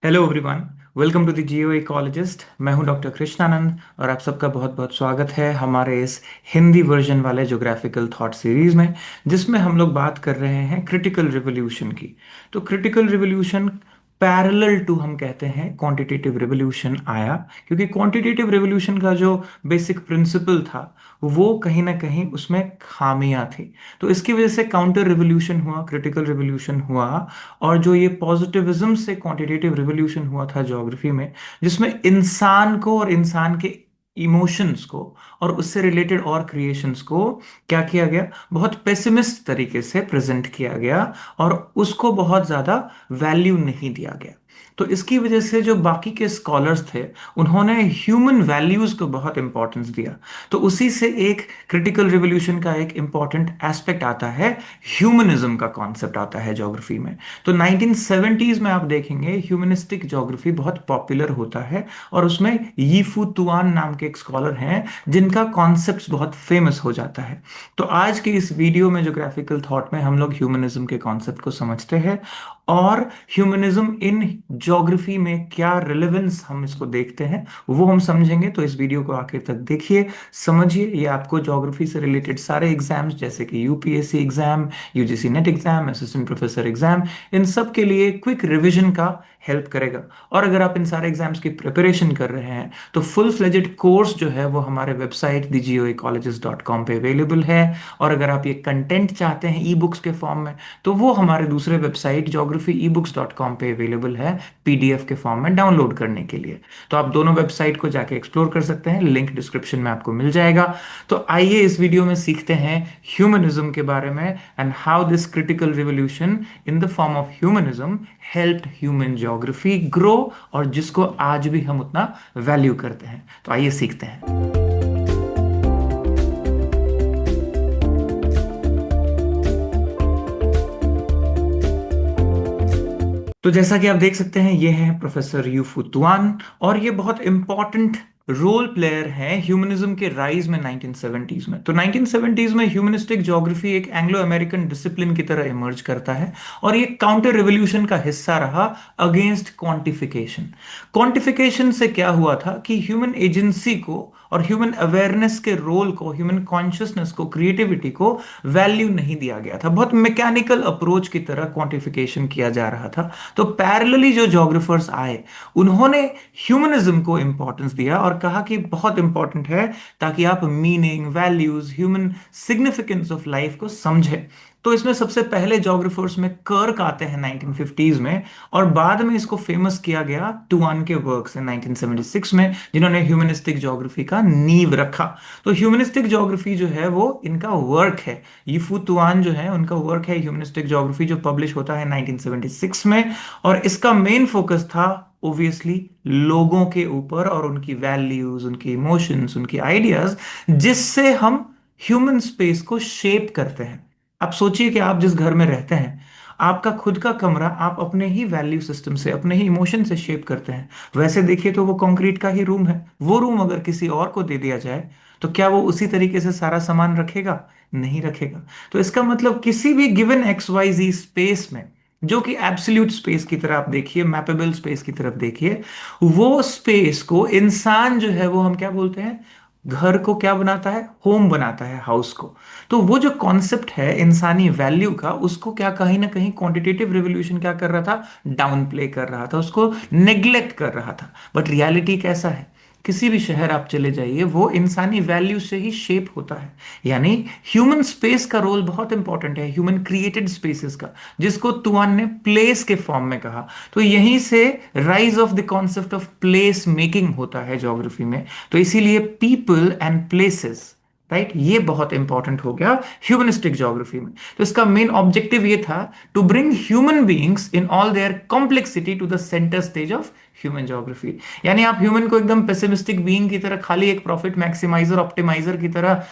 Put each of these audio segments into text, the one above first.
Hello everyone. Welcome to the geo ecologist. मैं हूं doctor Krishnanand और आप सबका बहुत बहुत स्वागत है हमारे इस हिंदी वर्जन वाले ज्योग्राफिकल थॉट सीरीज में, जिसमें हम लोग बात कर रहे हैं क्रिटिकल रिवॉल्यूशन की। तो क्रिटिकल रिवॉल्यूशन पैरेलल टू हम कहते हैं क्वांटिटेटिव रिवॉल्यूशन आया, क्योंकि क्वांटिटेटिव रिवॉल्यूशन का जो बेसिक प्रिंसिपल था वो कहीं ना कहीं उसमें खामियां थी। तो इसकी वजह से काउंटर रिवॉल्यूशन हुआ, क्रिटिकल रिवॉल्यूशन हुआ। और जो ये पॉजिटिविज्म से क्वांटिटेटिव रिवॉल्यूशन हुआ था ज्योग्राफी में, जिसमें इंसान को और इंसान के इमोशंस को और उससे रिलेटेड और क्रिएशंस को क्या किया गया, बहुत पेसिमिस्ट तरीके से प्रेजेंट किया गया और उसको बहुत ज्यादा वैल्यू नहीं दिया गया। तो इसकी वजह से जो बाकी के स्कॉलर्स थे, उन्होंने ह्यूमन वैल्यूज को बहुत इंपॉर्टेंस दिया। तो उसी से एक क्रिटिकल रिवॉल्यूशन का एक इंपॉर्टेंट एस्पेक्ट आता है, ह्यूमनिज्म का कॉन्सेप्ट आता है ज्योग्राफी में। तो 1970s में आप देखेंगे ह्यूमनिस्टिक ज्योग्राफी बहुत पॉपुलर होता है और उसमें यीफू तुआन नाम के एक स्कॉलर हैं जिनका कॉन्सेप्ट बहुत फेमस हो जाता है। तो आज के इस वीडियो में ज्योग्राफिकल थॉट में हम लोग ह्यूमनिज्म के कॉन्सेप्ट को समझते हैं और ह्यूमनिज्म इन ज्योग्राफी में क्या रिलेवेंस हम इसको देखते हैं वो हम समझेंगे। तो इस वीडियो को आखिर तक देखिए, समझिए। ये आपको ज्योग्राफी से रिलेटेड सारे एग्जाम्स जैसे कि UPSC exam, UGC NET exam, assistant professor exam, इन सब के लिए क्विक रिवीजन का हेल्प करेगा। और अगर आप इन सारे एग्जाम्स की प्रिपरेशन कर रहे हैं तो फुल फ्लेजेड कोर्स जो है वो हमारे वेबसाइट thegeoecologist.com पे अवेलेबल है। और अगर आप ये कंटेंट चाहते हैं ई बुक्स के फॉर्म में, तो वो हमारे दूसरे वेबसाइट geographyebooks.com पे अवेलेबल है पीडीएफ के फॉर्म में डाउनलोड करने के लिए। तो आप दोनों वेबसाइट को जाके एक्सप्लोर कर सकते हैं, लिंक डिस्क्रिप्शन में आपको मिल जाएगा। तो आइए इस वीडियो में सीखते हैं ह्यूमनिज्म के बारे में and how this critical revolution in the form of humanism helped human geography grow, और जिसको आज भी हम उतना वैल्यू करते हैं। तो आइए सीखते हैं। तो जैसा कि आप देख सकते हैं, ये है प्रोफेसर यूफू तुआन और ये बहुत इंपॉर्टेंट रोल प्लेयर है ह्यूमनिज्म के राइज में 1970s में। तो 1970s में ह्यूमनिस्टिक ज्योग्राफी एक एंग्लो अमेरिकन डिसिप्लिन की तरह इमर्ज करता है और ये काउंटर रिवॉल्यूशन का हिस्सा रहा अगेंस्ट क्वांटिफिकेशन। क्वांटिफिकेशन से क्या हुआ था कि ह्यूमन एजेंसी को और ह्यूमन अवेयरनेस के रोल को, ह्यूमन कॉन्शियसनेस को, क्रिएटिविटी को वैल्यू नहीं दिया गया था। बहुत मैकेनिकल अप्रोच की तरह क्वांटिफिकेशन किया जा रहा था। तो पैरेलली जो जोग्राफर्स आए, उन्होंने ह्यूमनिज्म को इंपॉर्टेंस दिया और कहा कि बहुत इंपॉर्टेंट है ताकि आप meaning, values, human significance of life को समझें। तो इसमें सबसे पहले जोग्राफर्स में कर्क आते हैं 1950s में, और बाद में इसको फेमस किया गया टुआन के वर्क्स इन 1976 में, जिन्होंने ह्यूमनिस्टिक ज्योग्राफी का नींव रखा। तो ह्यूमनिस्टिक ज्योग्राफी जो है वो इनका वर्क है, यीफू तुआन जो है उनका वर्क है ह्यूमनिस्टिक ज्योग्राफी, जो पब्लिश होता है 1976 में। और इसका मेन फोकस था ओबियसली लोगों के ऊपर और उनकी वैल्यूज, उनकी इमोशंस, उनकी आइडियाज, जिससे हम ह्यूमन स्पेस को शेप करते हैं। आप सोचिए कि आप जिस घर में रहते हैं, आपका खुद का कमरा आप अपने ही वैल्यू सिस्टम से, अपने ही इमोशन से शेप करते हैं। वैसे देखिए तो वो कंक्रीट का ही रूम है। वो रूम अगर किसी और को दे दिया जाए तो क्या वो उसी तरीके से सारा सामान रखेगा? नहीं रखेगा। तो इसका मतलब किसी भी गिवन एक्स वाई जी स्पेस में, जो कि एब्सोल्यूट स्पेस की तरह आप देखिए, मैपेबल स्पेस की तरफ देखिए, वो स्पेस को इंसान जो है वो हम क्या बोलते हैं, घर को क्या बनाता है, होम बनाता है, हाउस को। तो वो जो कॉन्सेप्ट है इंसानी वैल्यू का, उसको क्या कहीं ना कहीं क्वांटिटेटिव रिवॉल्यूशन क्या कर रहा था, डाउन प्ले कर रहा था, उसको नेग्लेक्ट कर रहा था। बट रियलिटी कैसा है, किसी भी शहर आप चले जाइए, वो इंसानी वैल्यू से ही शेप होता है। यानी ह्यूमन स्पेस का रोल बहुत इंपॉर्टेंट है, ह्यूमन क्रिएटेड स्पेसेस का, जिसको तुआन ने प्लेस के फॉर्म में कहा। तो यहीं से rise of the concept of place making होता है ज्योग्राफी में। तो इसीलिए पीपल एंड प्लेसेस, राइट, ये बहुत इंपॉर्टेंट हो गया ह्यूमनिस्टिक ज्योग्राफी में। तो इसका मेन ऑब्जेक्टिव ये था, to bring human beings in all their complexity to the centre stage of human geography. यानी आप ह्यूमन को एकदम पेसिमिस्टिक बीइंग की तरह, खाली एक प्रॉफिट मैक्सिमाइजर, ऑप्टिमाइजर की तरह,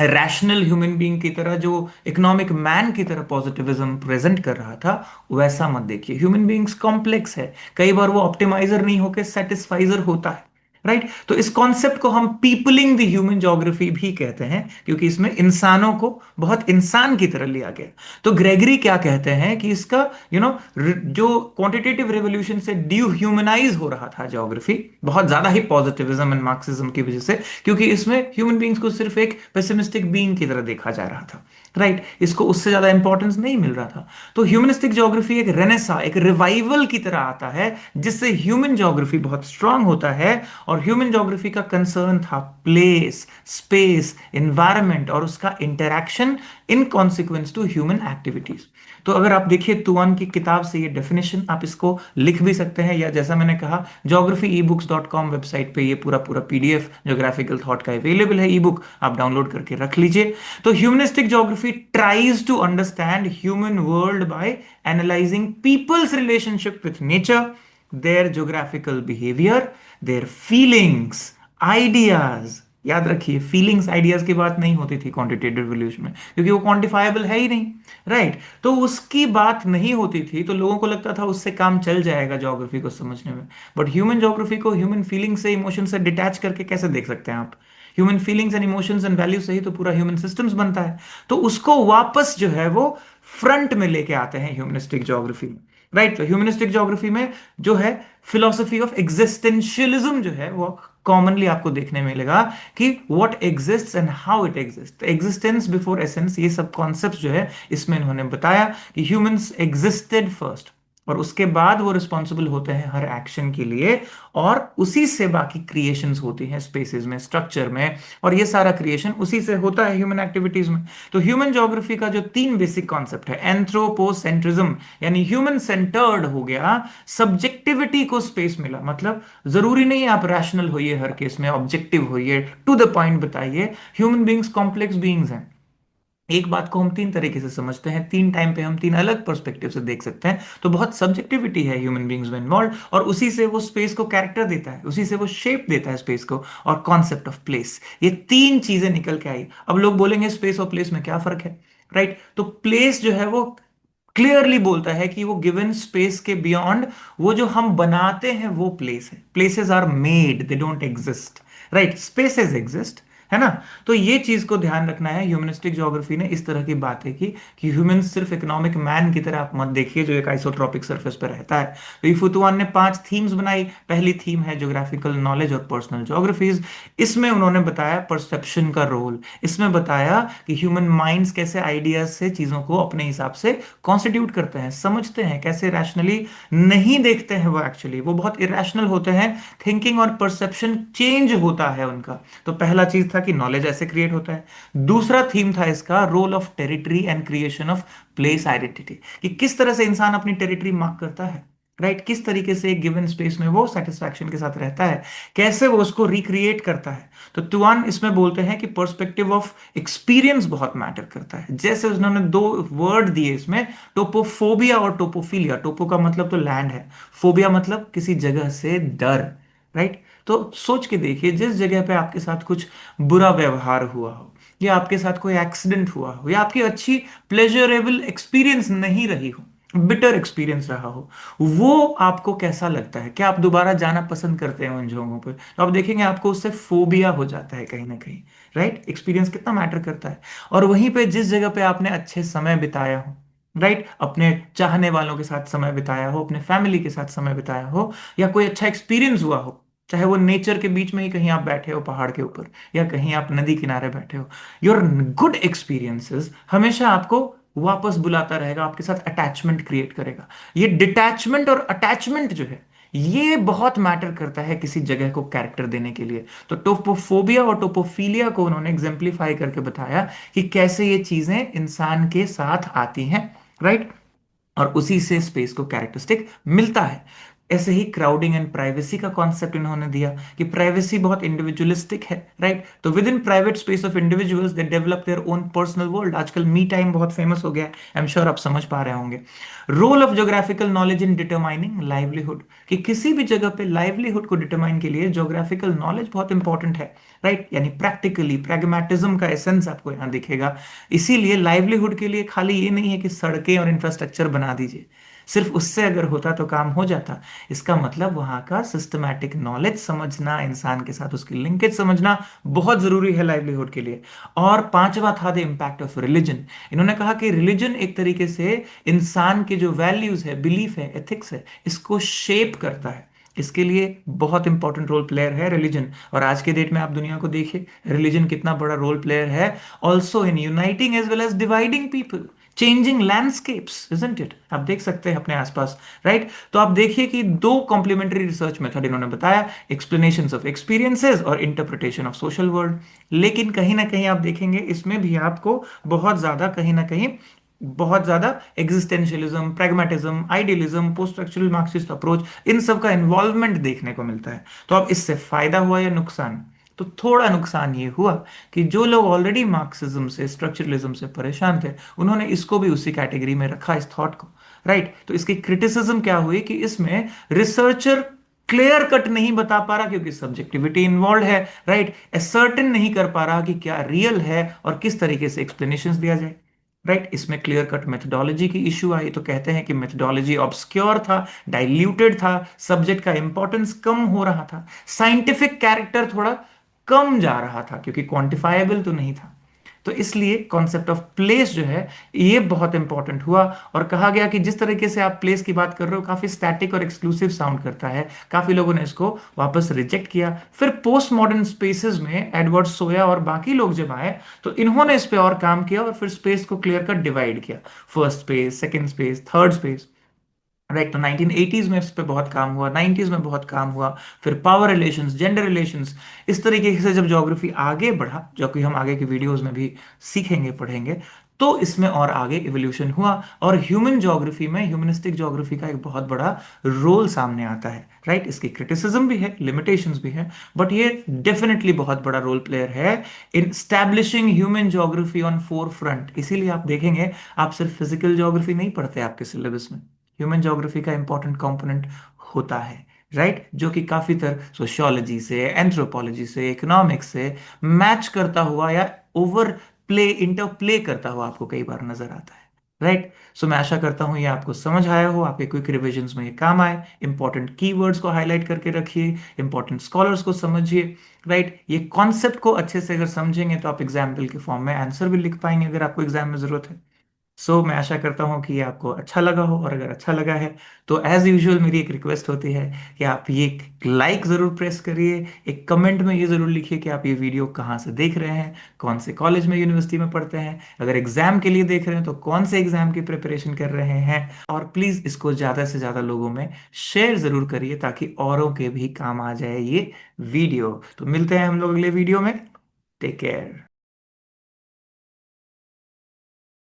रैशनल ह्यूमन बीइंग की तरह, जो इकोनॉमिक मैन की तरह पॉजिटिविज्म प्रेजेंट कर रहा था, वैसा मत देखिए। ह्यूमन बीइंग्स कॉम्प्लेक्स है, कई बार वो ऑप्टिमाइजर नहीं होकर सेटिस्फाइजर होता है। राइट। तो इस कॉन्सेप्ट को हम पीपलिंग द ह्यूमन ज्योग्राफी भी कहते हैं, क्योंकि इसमें इंसानों को बहुत इंसान की तरह लिया गया। तो ग्रेगरी क्या कहते हैं कि इसका जो क्वांटिटेटिव रेवोल्यूशन से ड्यूह्यूमनाइज हो रहा था ज्योग्राफी, बहुत ज्यादा ही पॉजिटिविज्म एंड मार्क्सिज्म की वजह से, क्योंकि इसमें ह्यूमन बींग्स को सिर्फ एक पेसिमिस्टिक बीइंग की तरह देखा जा रहा था, राइट। इसको उससे ज्यादा इंपॉर्टेंस नहीं मिल रहा था। तो ह्यूमनिस्टिक ज्योग्राफी एक रेनेसा, एक रिवाइवल की तरह आता है, जिससे ह्यूमन ज्योग्राफी बहुत स्ट्रांग होता है। और ह्यूमन ज्योग्राफी का कंसर्न था प्लेस, स्पेस, एनवायरनमेंट और उसका interaction in consequence to human activities. तो अगर आप देखिए तुआन की किताब से ये डेफिनेशन, आप इसको लिख भी सकते हैं, या जैसा मैंने कहा geographyebooks.com वेबसाइट पे ये पूरा पूरा पीडीएफ ज्योग्राफिकल थॉट का अवेलेबल है, ई बुक आप डाउनलोड करके रख लीजिए। तो humanistic geography tries to understand human world by analysing people's relationship with nature, their geographical behavior, their feelings, ideas। याद रखिए, फीलिंग्स आइडियाज की बात नहीं होती थी क्वांटिटेटिव रिवोल्यूशन में, क्योंकि वो क्वांटिफाइबल है ही नहीं, राइट। तो उसकी बात नहीं होती थी, तो लोगों को लगता था उससे काम चल जाएगा ज्योग्राफी को समझने में। बट ह्यूमन ज्योग्राफी को ह्यूमन फीलिंग से, इमोशन से डिटैच करके कैसे देख सकते हैं आप? Human feelings and emotions and values से ही तो पूरा ह्यूमन सिस्टम्स बनता है। तो उसको वापस जो है वो फ्रंट में लेके आते हैं ह्यूमनिस्टिक ज्योग्राफी में, राइट। तो ह्यूमनिस्टिक ज्योग्राफी में जो है फिलोसफी ऑफ एग्जिस्टेंशियलिज्म जो है वो कॉमनली आपको देखने मिलेगा कि what exists and how it exist, existence before essence, ये सब कॉन्सेप्ट जो है इसमें इन्होंने बताया कि ह्यूमंस एग्जिस्टेड फर्स्ट, और उसके बाद वो रिस्पॉन्सिबल होते हैं हर एक्शन के लिए, और उसी से बाकी क्रिएशंस होती हैं स्पेसेस में, स्ट्रक्चर में, और ये सारा क्रिएशन उसी से होता है ह्यूमन एक्टिविटीज में। तो ह्यूमन ज्योग्राफी का जो तीन बेसिक कॉन्सेप्ट है, एंथ्रोपोसेंट्रिज्म यानी ह्यूमन सेंटर्ड हो गया, सब्जेक्टिविटी को स्पेस मिला, मतलब जरूरी नहीं आप रैशनल होइए हर केस में, ऑब्जेक्टिव होइए, टू द पॉइंट बताइए। ह्यूमन बींग्स कॉम्प्लेक्स बींग्स हैं। एक बात को हम तीन तरीके से समझते हैं, तीन टाइम पे हम तीन अलग पर्सपेक्टिव से देख सकते हैं। तो बहुत सब्जेक्टिविटी है ह्यूमन बींग्स में इन्वॉल्व, और उसी से वो स्पेस को कैरेक्टर देता है, उसी से वो शेप देता है स्पेस को। और कॉन्सेप्ट ऑफ प्लेस, ये तीन चीजें निकल के आई। अब लोग बोलेंगे स्पेस और प्लेस में क्या फर्क है, राइट। तो प्लेस जो है वो क्लियरली बोलता है कि वो गिवन स्पेस के बियॉन्ड, वो जो हम बनाते हैं वो प्लेस है। Places are made, they don't exist, right. Spaces exist, है ना। तो ये चीज को ध्यान रखना है। ह्यूमनिस्टिक ज्योग्राफी ने इस तरह की बातें की कि ह्यूमन सिर्फ इकोनॉमिक मैन की तरह आप मत देखिए जो एक आइसोट्रॉपिक सरफेस पर रहता है। तो ये फुतुआन ने 5 थीम्स बनाई। पहली थीम है ज्योग्राफिकल नॉलेज और पर्सनल ज्योग्राफीज। इसमें उन्होंने बताया परसेप्शन का रोल, इसमें बताया कि ह्यूमन माइंड्स कैसे आइडियाज से चीजों को अपने हिसाब से कॉन्स्टिट्यूट करते हैं, समझते हैं, कैसे रैशनली नहीं देखते हैं वो, एक्चुअली वो बहुत इरेशनल होते हैं। थिंकिंग और परसेप्शन चेंज होता है उनका। तो पहला चीज था कि नॉलेज ऐसे क्रिएट होता है। दूसरा थीम था इसका role of territory and creation of place identity, कि किस तरह से इंसान अपनी टेरिटरी मार्क करता है, राइट। किस तरीके से एक गिवन स्पेस में वो सेटिस्फैक्शन के साथ रहता है, कैसे वो उसको रिक्रिएट करता है। तो तुआन इसमें बोलते हैं कि पर्सपेक्टिव ऑफ एक्सपीरियंस बहुत मैटर करता है। जैसे उन्होंने 2 वर्ड दिए इसमें, टोपोफोबिया और टोपोफिलिया। टोपो का मतलब तो लैंड है, फोबिया मतलब किसी जगह से डर, राइट। तो सोच के देखिए, जिस जगह पे आपके साथ कुछ बुरा व्यवहार हुआ हो, या आपके साथ कोई एक्सीडेंट हुआ हो, या आपकी अच्छी प्लेजरेबल एक्सपीरियंस नहीं रही हो, बिटर एक्सपीरियंस रहा हो, वो आपको कैसा लगता है? क्या आप दोबारा जाना पसंद करते हैं उन जगहों पे? तो आप देखेंगे आपको उससे फोबिया हो जाता है कहीं ना कहीं, राइट। एक्सपीरियंस कितना मैटर करता है। और वहीं पे जिस जगह पे आपने अच्छे समय बिताया हो, राइट, अपने चाहने वालों के साथ समय बिताया हो, अपने फैमिली के साथ समय बिताया हो, या कोई अच्छा एक्सपीरियंस हुआ हो, चाहे वो नेचर के बीच में ही कहीं आप बैठे हो पहाड़ के ऊपर, या कहीं आप नदी किनारे बैठे हो, योर गुड एक्सपीरियंसेस हमेशा आपको वापस बुलाता रहेगा, आपके साथ अटैचमेंट क्रिएट करेगा। ये डिटैचमेंट और अटैचमेंट जो है, ये बहुत मैटर करता है किसी जगह को कैरेक्टर देने के लिए। तो टोपोफोबिया और टोपोफिलिया को उन्होंने एग्जेम्पलीफाई करके बताया कि कैसे ये चीजें इंसान के साथ आती हैं, राइट। और उसी से स्पेस को कैरेक्टरिस्टिक मिलता है। ऐसे ही क्राउडिंग एंड प्राइवेसी का कॉन्सेप्ट इन्होंने दिया कि प्राइवेसी बहुत इंडिविजुअलिस्टिक है, राइट। तो with in private space of individuals they develop their own personal world. आजकल मी टाइम बहुत फेमस हो गया है, आई एम श्योर आप समझ पा रहे होंगे। Role of geographical knowledge in determining livelihood, कि किसी भी जगह पे लाइवलीहुड को डिटरमाइन के लिए ज्योग्राफिकल नॉलेज बहुत इंपॉर्टेंट है, राइट। यानी प्रैक्टिकली प्रैग्मेटिज्म का एसेंस आपको यहां दिखेगा। इसीलिए लाइवलीहुड के लिए खाली ये नहीं है कि सड़कें और इंफ्रास्ट्रक्चर बना दीजिए, सिर्फ उससे अगर होता तो काम हो जाता। इसका मतलब वहां का सिस्टमैटिक नॉलेज समझना, इंसान के साथ उसकी लिंकेज समझना बहुत जरूरी है लाइवलीहुड के लिए। और पांचवा था द इम्पैक्ट ऑफ रिलीजन। इन्होंने कहा कि रिलीजन एक तरीके से इंसान के जो वैल्यूज है, बिलीफ है, एथिक्स है, इसको शेप करता है। इसके लिए बहुत इंपॉर्टेंट रोल प्लेयर है रिलीजन। और आज के डेट में आप दुनिया को देखिए, रिलीजन कितना बड़ा रोल प्लेयर है also in uniting as well as dividing people, changing landscapes, isn't it? आप देख सकते हैं अपने आसपास, राइट? तो आप देखिए कि दो कॉम्प्लीमेंट्री रिसर्च मेथड इन्होंने बताया, एक्सप्लेनेशंस ऑफ एक्सपीरियंसेस और इंटरप्रिटेशन ऑफ सोशल वर्ल्ड। लेकिन कहीं ना कहीं आप देखेंगे इसमें भी आपको बहुत ज्यादा, कहीं ना कहीं बहुत ज्यादा existentialism, pragmatism, idealism, post structural Marxist approach, इन सब का इन्वॉल्वमेंट देखने को मिलता है। तो अब इससे फायदा हुआ या नुकसान? तो थोड़ा नुकसान ये हुआ कि जो लोग ऑलरेडी मार्क्सिज्म से, स्ट्रक्चरलिज्म से परेशान थे, उन्होंने इसको भी उसी कैटेगरी में रखा, इस थॉट को, राइट? तो इसकी क्रिटिसिज्म क्या हुई कि इसमें रिसर्चर क्लियर कट नहीं बता पा रहा, क्योंकि सब्जेक्टिविटी इन्वॉल्व है, राइट? असर्टेन नहीं कर पा रहा कि क्या रियल है और किस तरीके से एक्सप्लेनेशंस दिया जाए, राइट? इसमें क्लियर कट मेथडोलॉजी की इश्यू आई। तो कहते हैं कि मेथडोलॉजी ऑब्सक्योर था, डाइल्यूटेड था, सब्जेक्ट का इंपॉर्टेंस कम हो रहा था, साइंटिफिक कैरेक्टर थोड़ा कम जा रहा था, क्योंकि क्वांटिफाइबल तो नहीं था। तो इसलिए कॉन्सेप्ट ऑफ प्लेस जो है, ये बहुत इंपॉर्टेंट हुआ। और कहा गया कि जिस तरीके से आप प्लेस की बात कर रहे हो, काफी स्टैटिक और एक्सक्लूसिव साउंड करता है। काफी लोगों ने इसको वापस रिजेक्ट किया। फिर पोस्ट मॉडर्न स्पेसेस में एडवर्ड सोया और बाकी लोग जब आए, तो इन्होंने इस पे और काम किया और फिर स्पेस को क्लियर कट डिवाइड किया, first space, second space, third space, right? तो 1980s में इस पे बहुत काम हुआ, 90s में बहुत काम हुआ। फिर पावर रिलेशंस, जेंडर रिलेशंस, इस तरीके से जब ज्योग्राफी आगे बढ़ा, जो कि हम आगे की वीडियोस में भी सीखेंगे, पढ़ेंगे, तो इसमें और आगे इवोल्यूशन हुआ। और ह्यूमन ज्योग्राफी में, ह्यूमनिस्टिक ज्योग्राफी का एक बहुत बड़ा रोल सामने आता है, राइट? इसकी क्रिटिसिज्म भी है, लिमिटेशंस भी है, बट ये डेफिनेटली बहुत बड़ा रोल प्लेयर है in establishing human geography on forefront. इसीलिए आप देखेंगे, आप सिर्फ फिजिकल ज्योग्राफी नहीं पढ़ते आपके सिलेबस में, ह्यूमन ज्योग्राफी का इंपॉर्टेंट कंपोनेंट होता है, राइट? जो कि काफी तरह सोशियोलॉजी से, एंथ्रोपोलॉजी से, इकोनॉमिक्स से मैच करता हुआ या ओवर प्ले, इंटरप्ले करता हुआ आपको कई बार नजर आता है, राइट? सो मैं आशा करता हूं ये आपको समझ आया हो, आपके क्विक रिविजन्स में ये काम आए। इंपॉर्टेंट कीवर्ड्स को हाईलाइट करके रखिए, इंपॉर्टेंट स्कॉलर्स को समझिए, राइट? ये कॉन्सेप्ट को अच्छे से अगर समझेंगे तो आप एग्जाम्पल के फॉर्म में आंसर भी लिख पाएंगे अगर आपको एग्जाम में जरूरत है। मैं आशा करता हूँ कि ये आपको अच्छा लगा हो, और अगर अच्छा लगा है तो एज यूजुअल मेरी एक रिक्वेस्ट होती है कि आप ये लाइक ज़रूर प्रेस करिए, एक कमेंट में ये ज़रूर लिखिए कि आप ये वीडियो कहाँ से देख रहे हैं, कौन से कॉलेज में, यूनिवर्सिटी में पढ़ते हैं, अगर एग्जाम के लिए देख रहे हैं तो कौन से एग्जाम की प्रिपरेशन कर रहे हैं। और प्लीज़ इसको ज़्यादा से ज़्यादा लोगों में शेयर ज़रूर करिए, ताकि औरों के भी काम आ जाए ये वीडियो। तो मिलते हैं हम लोग अगले वीडियो में। Take care.